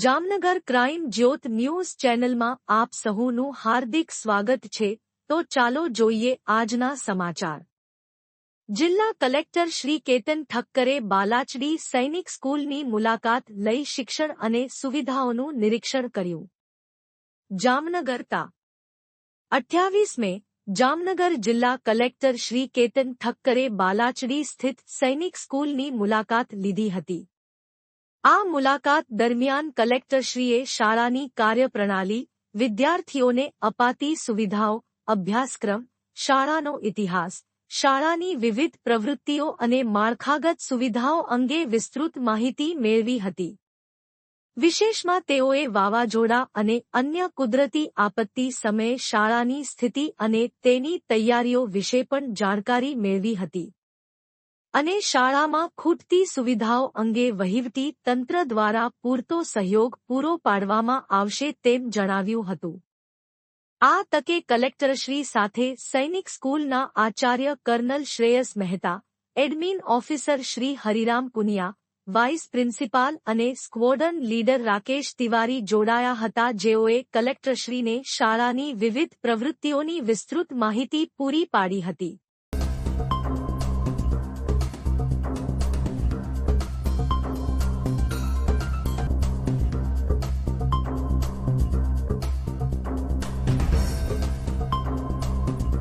Jamnagar crime જ્યોત news ચેનલમાં આપ સહુનું હાર્દિક સ્વાગત છે. તો ચાલો જોઈએ આજના સમાચાર. જિલ્લા કલેક્ટર શ્રી કેતન ઠક્કરે બાલાચડી સૈનિક સ્કૂલની મુલાકાત લઈ શિક્ષણ અને સુવિધાઓનું નિરીક્ષણ કર્યું. જામનગર તા 28 મે જામનગર જિલ્લા કલેક્ટર શ્રી કેતન ઠક્કરે બાલાચડી સ્થિત સૈનિક સ્કૂલની મુલાકાત લીધી હતી. આ મુલાકાત દરમિયાન કલેક્ટરશ્રીએ શાળાની કાર્યપ્રણાલી, વિદ્યાર્થીઓને અપાતી સુવિધાઓ, અભ્યાસક્રમ, શાળાનો ઇતિહાસ, શાળાની વિવિધ પ્રવૃત્તિઓ અને માળખાગત સુવિધાઓ અંગે વિસ્તૃત માહિતી મેળવી હતી. વિશેષમાં તેઓએ વાવાઝોડા અને અન્ય કુદરતી આપત્તિ સમયે શાળાની સ્થિતિ અને તેની તૈયારીઓ વિશે પણ જાણકારી મેળવી હતી. અને શાળામાં ખૂટતી સુવિધાઓ અંગે વહીવટી તંત્ર દ્વારા પૂરતો સહયોગ પૂરો પાડવામાં આવશે તેમ જણાવ્યું હતું. આ તકે કલેક્ટરશ્રી સાથે સૈનિક સ્કૂલના આચાર્ય colonel Shreyas Mehta, admin officer Shri Hariram Punia, vice principal અને સ્ક્વોડન લીડર રાકેશ તિવારી જોડાયા હતા, જેઓએ કલેક્ટરશ્રીને શાળાની વિવિધ પ્રવૃત્તિઓની વિસ્તૃત માહિતી પૂરી પાડી હતી.